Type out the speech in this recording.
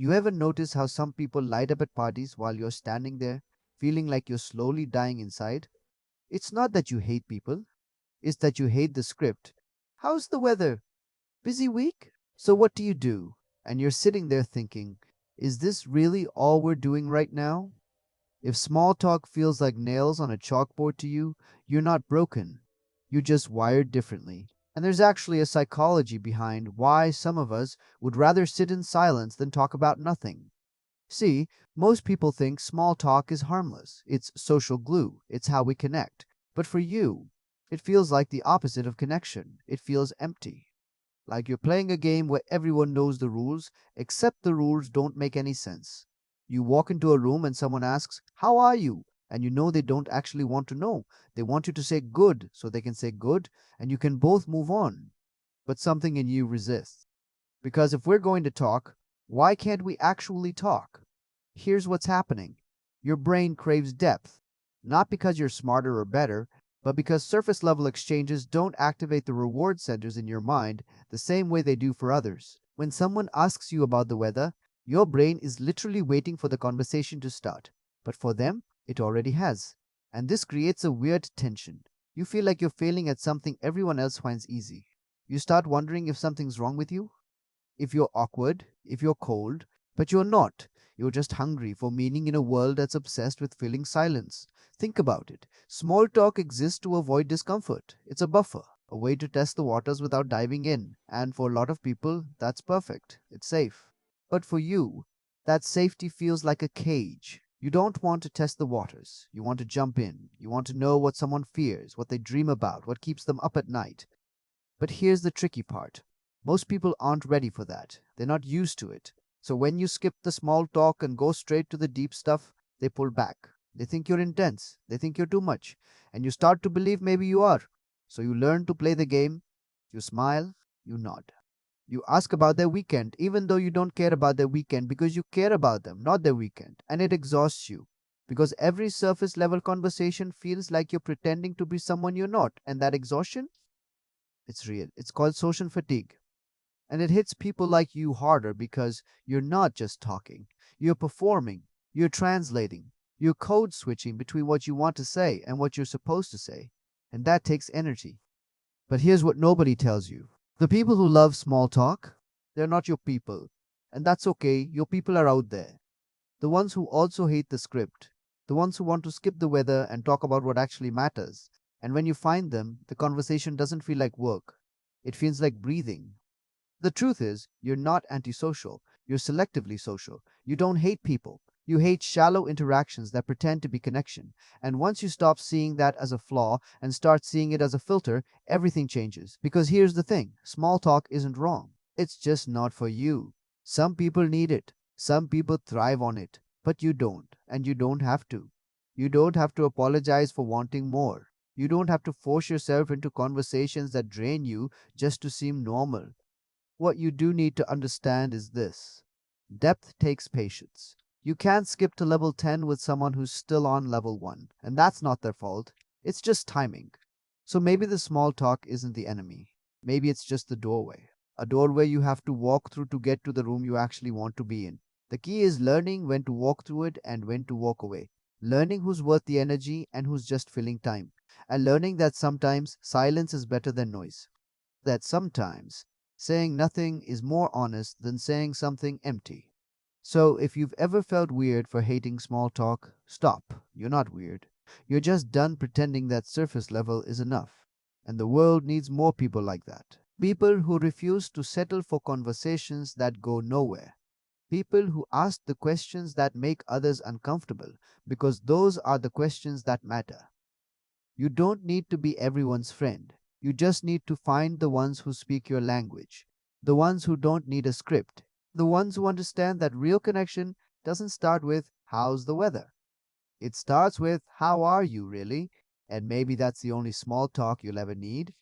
You ever notice how some people light up at parties while you're standing there, feeling like you're slowly dying inside? It's not that you hate people, it's that you hate the script. How's the weather? Busy week? So what do you do? And you're sitting there thinking, is this really all we're doing right now? If small talk feels like nails on a chalkboard to you, you're not broken. You're just wired differently. And there's actually a psychology behind why some of us would rather sit in silence than talk about nothing. See, most people think small talk is harmless. It's social glue. It's how we connect. But for you, it feels like the opposite of connection. It feels empty. Like you're playing a game where everyone knows the rules, except the rules don't make any sense. You walk into a room and someone asks, "How are you?" And you know they don't actually want to know. They want you to say good so they can say good and you can both move on. But something in you resists. Because if we're going to talk, why can't we actually talk? Here's what's happening: your brain craves depth, not because you're smarter or better, but because surface level exchanges don't activate the reward centers in your mind the same way they do for others. When someone asks you about the weather, your brain is literally waiting for the conversation to start. But for them, it already has. And this creates a weird tension. You feel like you're failing at something everyone else finds easy. You start wondering if something's wrong with you, if you're awkward, if you're cold, but you're not. You're just hungry for meaning in a world that's obsessed with filling silence. Think about it. Small talk exists to avoid discomfort. It's a buffer, a way to test the waters without diving in. And for a lot of people, that's perfect. It's safe. But for you, that safety feels like a cage. You don't want to test the waters. You want to jump in. You want to know what someone fears, what they dream about, what keeps them up at night. But here's the tricky part: most people aren't ready for that. They're not used to it. So when you skip the small talk and go straight to the deep stuff, they pull back. They think you're intense. They think you're too much. And you start to believe maybe you are. So you learn to play the game. You smile. You nod. You ask about their weekend, even though you don't care about their weekend because you care about them, not their weekend. And it exhausts you. Because every surface level conversation feels like you're pretending to be someone you're not. And that exhaustion, it's real. It's called social fatigue. And it hits people like you harder because you're not just talking, you're performing, you're translating, you're code switching between what you want to say and what you're supposed to say. And that takes energy. But here's what nobody tells you: the people who love small talk, they're not your people. And that's okay, your people are out there. The ones who also hate the script, the ones who want to skip the weather and talk about what actually matters. And when you find them, the conversation doesn't feel like work. It feels like breathing. The truth is, you're not antisocial. You're selectively social. You don't hate people. You hate shallow interactions that pretend to be connection. And once you stop seeing that as a flaw and start seeing it as a filter, everything changes. Because here's the thing: small talk isn't wrong. It's just not for you. Some people need it. Some people thrive on it. But you don't. And you don't have to. You don't have to apologize for wanting more. You don't have to force yourself into conversations that drain you just to seem normal. What you do need to understand is this: depth takes patience. You can't skip to level 10 with someone who's still on level 1, and that's not their fault. It's just timing. So maybe the small talk isn't the enemy. Maybe it's just the doorway. A doorway you have to walk through to get to the room you actually want to be in. The key is learning when to walk through it and when to walk away. Learning who's worth the energy and who's just filling time. And learning that sometimes silence is better than noise. That sometimes saying nothing is more honest than saying something empty. So, if you've ever felt weird for hating small talk, stop. You're not weird. You're just done pretending that surface level is enough. And the world needs more people like that. People who refuse to settle for conversations that go nowhere. People who ask the questions that make others uncomfortable, because those are the questions that matter. You don't need to be everyone's friend. You just need to find the ones who speak your language, the ones who don't need a script, the ones who understand that real connection doesn't start with "how's the weather?" It starts with "how are you really?" And maybe that's the only small talk you'll ever need.